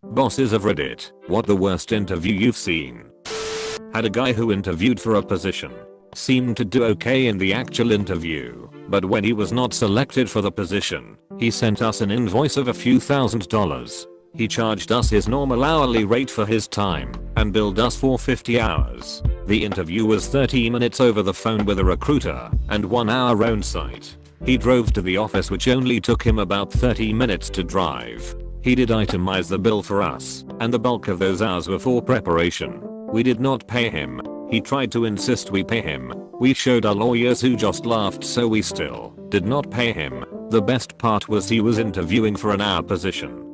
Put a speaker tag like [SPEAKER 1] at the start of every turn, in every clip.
[SPEAKER 1] Bosses of Reddit, what the worst interview you've seen? Had a guy who interviewed for a position. Seemed to do okay in the actual interview, but when he was not selected for the position, he sent us an invoice of a few $1,000s. He charged us his normal hourly rate for his time and billed us for 50 hours. The interview was 30 minutes over the phone with a recruiter and 1 hour on site. He drove to the office, which only took him about 30 minutes to drive. He did itemize the bill for us, and the bulk of those hours were for preparation. We did not pay him. He tried to insist we pay him. We showed our lawyers, who just laughed, so we still did not pay him. The best part was he was interviewing for an hour position.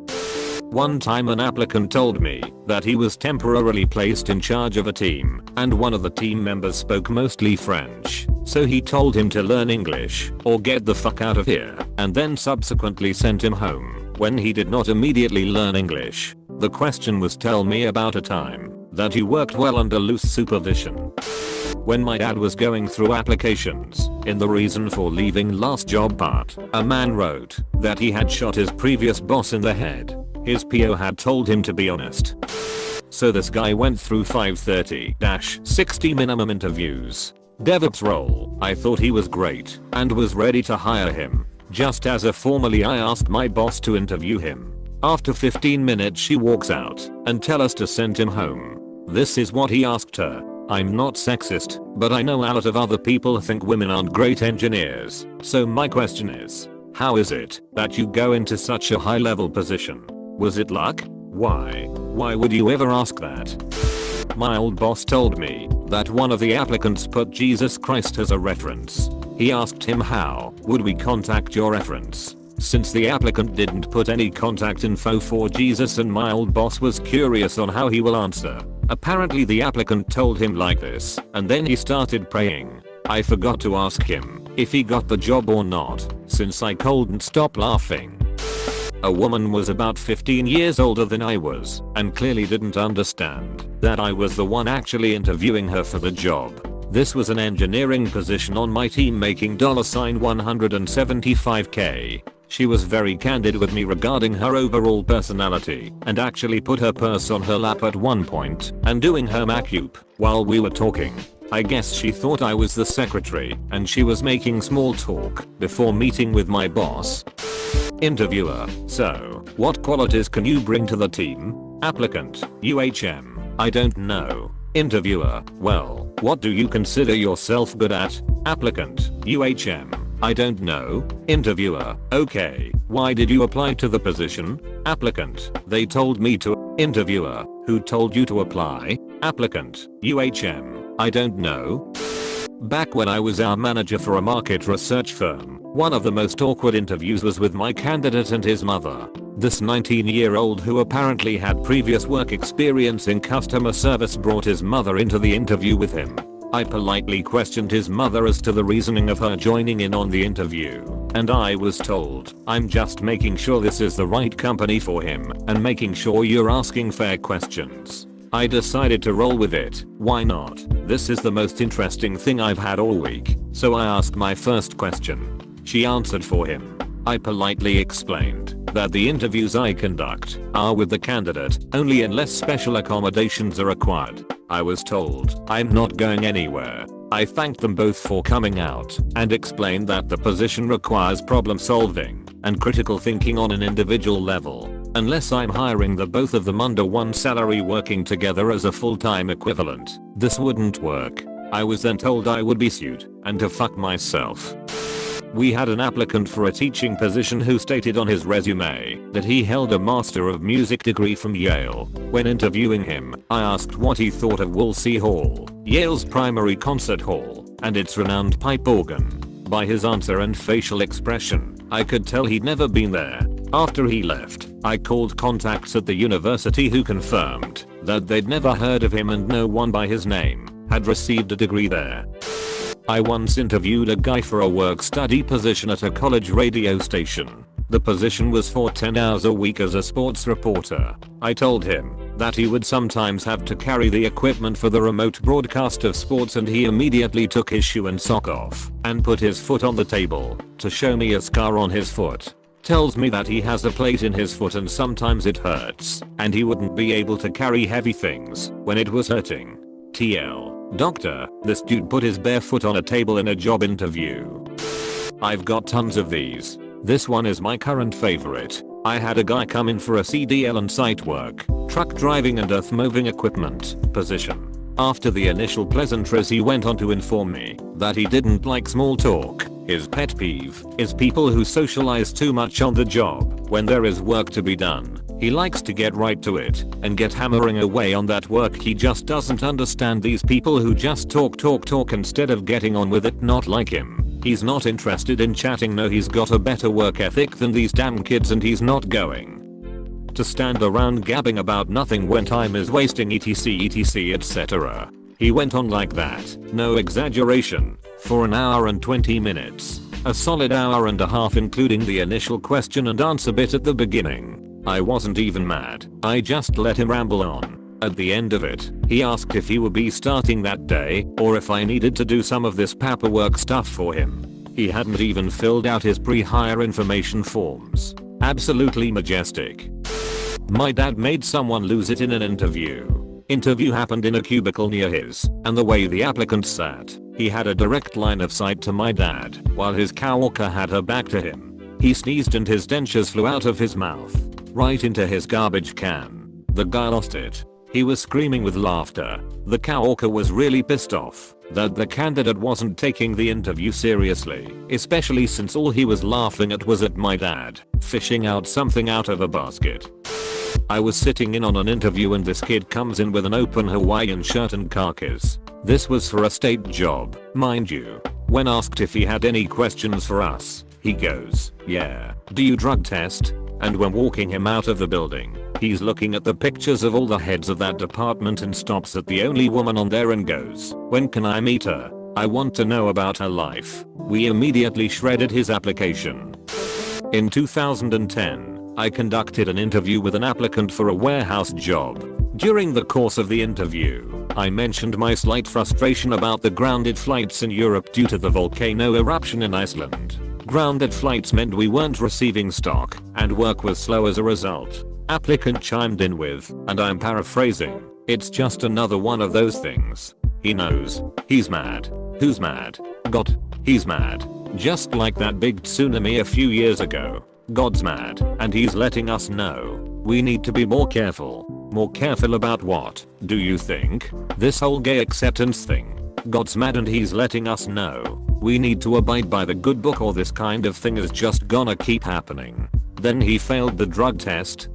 [SPEAKER 1] One time an applicant told me that he was temporarily placed in charge of a team, and one of the team members spoke mostly French, so he told him to learn English or get the fuck out of here, and then subsequently sent him home when he did not immediately learn English. The question was, tell me about a time that you worked well under loose supervision. When my dad was going through applications, in the reason for leaving last job part, a man wrote that he had shot his previous boss in the head. His PO had told him to be honest. So this guy went through 530-60 minimum interviews. DevOps role, I thought he was great and was ready to hire him. Just as a formally, I asked my boss to interview him. After 15 minutes she walks out and tell us to send him home. This is what he asked her. I'm not sexist, but I know a lot of other people think women aren't great engineers. So my question is, how is it that you go into such a high level position? Was it luck? Why? Why would you ever ask that? My old boss told me that one of the applicants put Jesus Christ as a reference. He asked him, how would we contact your reference? Since the applicant didn't put any contact info for Jesus, and my old boss was curious on how he will answer. Apparently the applicant told him like this, and then he started praying. I forgot to ask him if he got the job or not, since I couldn't stop laughing. A woman was about 15 years older than I was, and clearly didn't understand that I was the one actually interviewing her for the job. This was an engineering position on my team, making $175K. She was very candid with me regarding her overall personality, and actually put her purse on her lap at one point and doing her macup while we were talking. I guess she thought I was the secretary, and she was making small talk before meeting with my boss. Interviewer, so what qualities can you bring to the team? Applicant, I don't know. Interviewer, well, what do you consider yourself good at? Applicant, I don't know. Interviewer, okay, why did you apply to the position? Applicant, they told me to. Interviewer, who told you to apply? Applicant, I don't know. Back when I was our manager for a market research firm, one of the most awkward interviews was with my candidate and his mother. This 19-year-old, who apparently had previous work experience in customer service, brought his mother into the interview with him. I politely questioned his mother as to the reasoning of her joining in on the interview, and I was told, I'm just making sure this is the right company for him and making sure you're asking fair questions. I decided to roll with it. Why not? This is the most interesting thing I've had all week. So I asked my first question. She answered for him. I politely explained that the interviews I conduct are with the candidate only unless special accommodations are required. I was told I'm not going anywhere. I thanked them both for coming out and explained that the position requires problem solving and critical thinking on an individual level. Unless I'm hiring the both of them under one salary working together as a full-time equivalent, this wouldn't work. I was then told I would be sued and to fuck myself. We had an applicant for a teaching position who stated on his resume that he held a Master of Music degree from Yale. When interviewing him, I asked what he thought of Woolsey Hall, Yale's primary concert hall, and its renowned pipe organ. By his answer and facial expression, I could tell he'd never been there. After he left, I called contacts at the university who confirmed that they'd never heard of him and no one by his name had received a degree there. I once interviewed a guy for a work-study position at a college radio station. The position was for 10 hours a week as a sports reporter. I told him that he would sometimes have to carry the equipment for the remote broadcast of sports, and he immediately took his shoe and sock off and put his foot on the table to show me a scar on his foot. Tells me that he has a plate in his foot and sometimes it hurts, and he wouldn't be able to carry heavy things when it was hurting. TL. Doctor, this dude put his bare foot on a table in a job interview. I've got tons of these. This one is my current favorite. I had a guy come in for a CDL and site work, truck driving and earth moving equipment position. After the initial pleasantries he went on to inform me that he didn't like small talk. His pet peeve is people who socialize too much on the job when there is work to be done. He likes to get right to it and get hammering away on that work. He just doesn't understand these people who just talk instead of getting on with it. Not like him. He's not interested in chatting. No, he's got a better work ethic than these damn kids and he's not going to stand around gabbing about nothing when time is wasting etc etc. He went on like that, no exaggeration, for an hour and 20 minutes. A solid hour and a half including the initial question and answer bit at the beginning. I wasn't even mad, I just let him ramble on. At the end of it, he asked if he would be starting that day or if I needed to do some of this paperwork stuff for him. He hadn't even filled out his pre-hire information forms. Absolutely majestic. My dad made someone lose it in an interview. Interview happened in a cubicle near his, and the way the applicant sat, he had a direct line of sight to my dad, while his coworker had her back to him. He sneezed and his dentures flew out of his mouth, right into his garbage can. The guy lost it. He was screaming with laughter. The coworker was really pissed off that the candidate wasn't taking the interview seriously, especially since all he was laughing at was at my dad fishing out something out of a basket. I was sitting in on an interview and this kid comes in with an open Hawaiian shirt and khakis. This was for a state job, mind you. When asked if he had any questions for us, he goes, "Yeah, do you drug test?" And when walking him out of the building, he's looking at the pictures of all the heads of that department and stops at the only woman on there and goes, "When can I meet her? I want to know about her life." We immediately shredded his application. In 2010, I conducted an interview with an applicant for a warehouse job. During the course of the interview, I mentioned my slight frustration about the grounded flights in Europe due to the volcano eruption in Iceland. Grounded flights meant we weren't receiving stock, and work was slow as a result. Applicant chimed in with, and I'm paraphrasing, "It's just another one of those things. He knows. He's mad. Who's mad? God. He's mad. Just like that big tsunami a few years ago. God's mad, and he's letting us know. We need to be more careful." More careful about what, do you think? This whole gay acceptance thing. God's mad and he's letting us know. We need to abide by the good book or this kind of thing is just gonna keep happening. Then he failed the drug test.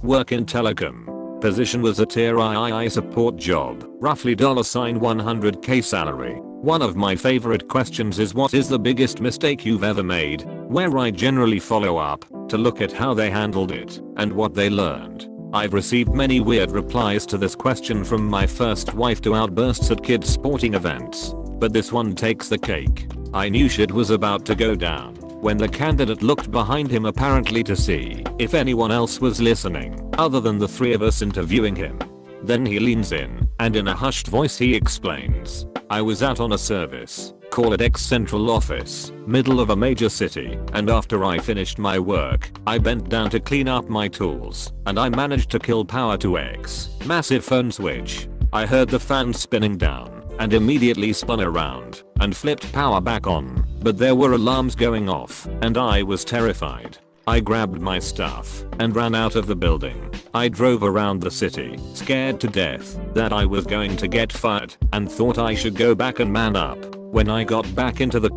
[SPEAKER 1] Work in telecom. Position was a tier III support job, roughly $100K salary. One of my favorite questions is what is the biggest mistake you've ever made, where I generally follow up to look at how they handled it and what they learned. I've received many weird replies to this question from my first wife to outbursts at kids sporting events, but this one takes the cake. I knew shit was about to go down when the candidate looked behind him apparently to see if anyone else was listening other than the three of us interviewing him. Then he leans in and in a hushed voice he explains, "I was out on a service, call it X central office, middle of a major city, and after I finished my work, I bent down to clean up my tools, and I managed to kill power to X massive phone switch. I heard the fan spinning down and immediately spun around and flipped power back on, but there were alarms going off and I was terrified. I grabbed my stuff and ran out of the building. I drove around the city, scared to death that I was going to get fired and thought I should go back and man up. When I got back into the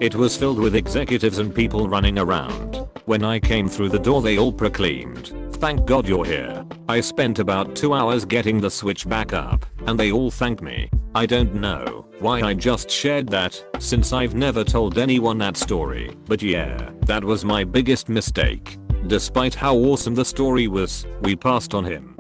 [SPEAKER 1] it was filled with executives and people running around. When I came through the door they all proclaimed, 'Thank God you're here.' I spent about 2 hours getting the switch back up and they all thanked me. I don't know why I just shared that, since I've never told anyone that story, but yeah, that was my biggest mistake. Despite how awesome the story was, we passed on him.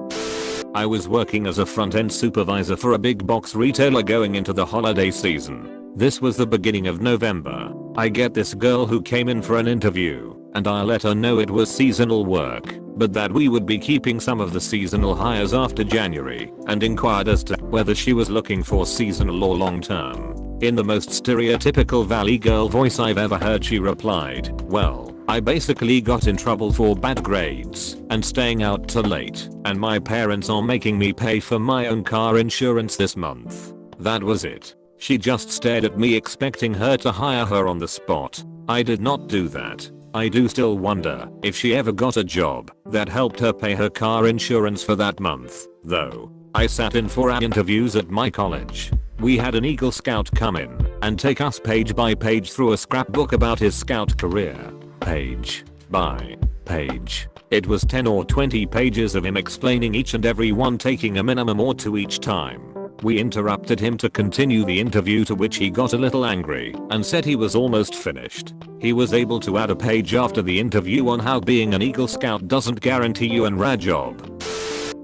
[SPEAKER 1] I was working as a front-end supervisor for a big box retailer going into the holiday season. This was the beginning of November. I get this girl who came in for an interview, and I let her know it was seasonal work, but that we would be keeping some of the seasonal hires after January, and inquired as to whether she was looking for seasonal or long term. In the most stereotypical Valley Girl voice I've ever heard she replied, "Well, I basically got in trouble for bad grades and staying out too late, and my parents are making me pay for my own car insurance this month. That was it. She just stared at me expecting her to hire her on the spot. I did not do that. I do still wonder if she ever got a job that helped her pay her car insurance for that month, though. I sat in for interviews at my college. We had an Eagle Scout come in and take us page by page through a scrapbook about his scout career. Page by page. It was 10 or 20 pages of him explaining each and every one, taking a minimum or two each time. We interrupted him to continue the interview, to which he got a little angry and said he was almost finished. He was able to add a page after the interview on how being an Eagle Scout doesn't guarantee you an rad job.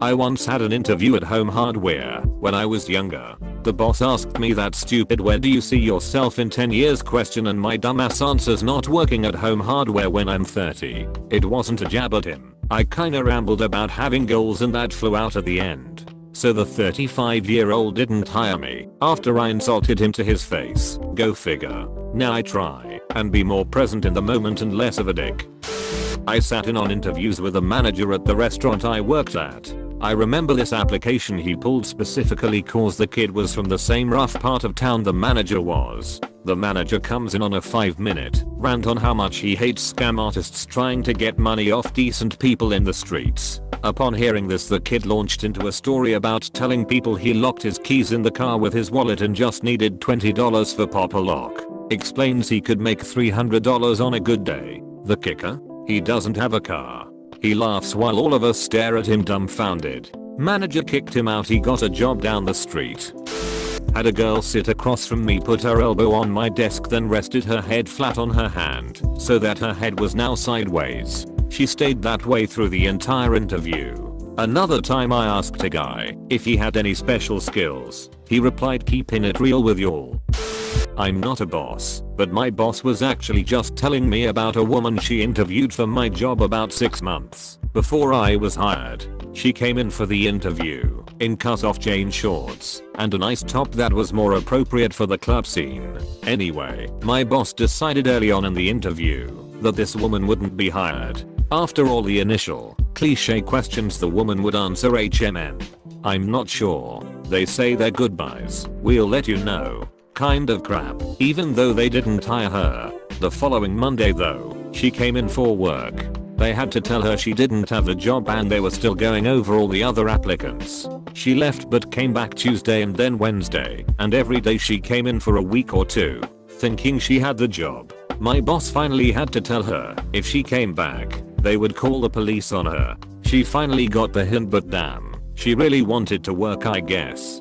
[SPEAKER 1] I once had an interview at Home Hardware when I was younger. The boss asked me that stupid "where do you see yourself in 10 years" question, and my dumbass answers "not working at Home Hardware when I'm 30. It wasn't a jab at him. I kinda rambled about having goals and that flew out at the end. So the 35-year-old didn't hire me after I insulted him to his face. Go figure. Now I try and be more present in the moment and less of a dick. I sat in on interviews with a manager at the restaurant I worked at. I remember this application he pulled specifically cause the kid was from the same rough part of town the manager was. The manager comes in on a 5-minute rant on how much he hates scam artists trying to get money off decent people in the streets. Upon hearing this, the kid launched into a story about telling people he locked his keys in the car with his wallet and just needed $20 for pop a lock. Explains he could make $300 on a good day. The kicker? He doesn't have a car. He laughs while all of us stare at him dumbfounded. Manager kicked him out. He got a job down the street. Had a girl sit across from me, put her elbow on my desk, then rested her head flat on her hand so that her head was now sideways. She stayed that way through the entire interview. Another time I asked a guy if he had any special skills. He replied, "Keeping it real with y'all." I'm not a boss, but my boss was actually just telling me about a woman she interviewed for my job about 6 months before I was hired. She came in for the interview in cut-off jean shorts and a nice top that was more appropriate for the club scene. Anyway, my boss decided early on in the interview that this woman wouldn't be hired. After all the initial cliche questions, the woman would answer HMN. I'm not sure. They say their goodbyes. We'll let you know. Kind of crap. Even though they didn't hire her. The following Monday though, she came in for work. They had to tell her she didn't have the job and they were still going over all the other applicants. She left but came back Tuesday and then Wednesday, and every day she came in for a week or two, thinking she had the job. My boss finally had to tell her if she came back, they would call the police on her. She finally got the hint, but damn, she really wanted to work, I guess.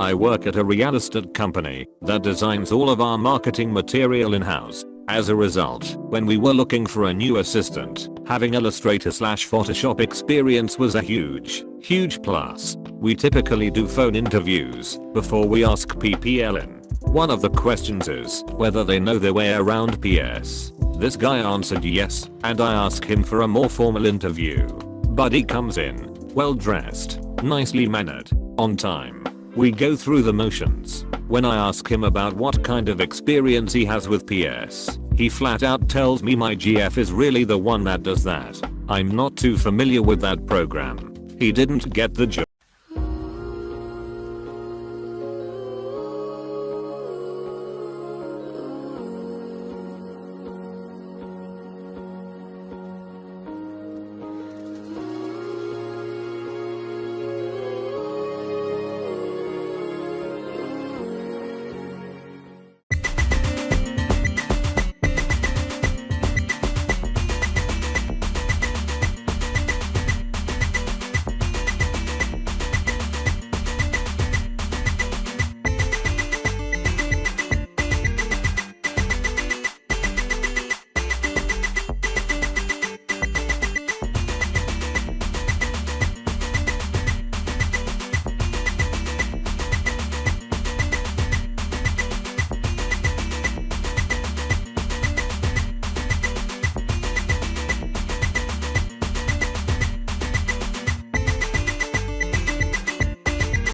[SPEAKER 1] I work at a real estate company that designs all of our marketing material in-house. As a result, when we were looking for a new assistant, having Illustrator/Photoshop experience was a huge plus. We typically do phone interviews before we ask people in. One of the questions is whether they know their way around PS. This guy answered yes, and I ask him for a more formal interview. Buddy comes in, well dressed, nicely mannered, on time. We go through the motions. When I ask him about what kind of experience he has with PS, he flat out tells me my GF is really the one that does that. I'm not too familiar with that program. He didn't get the job.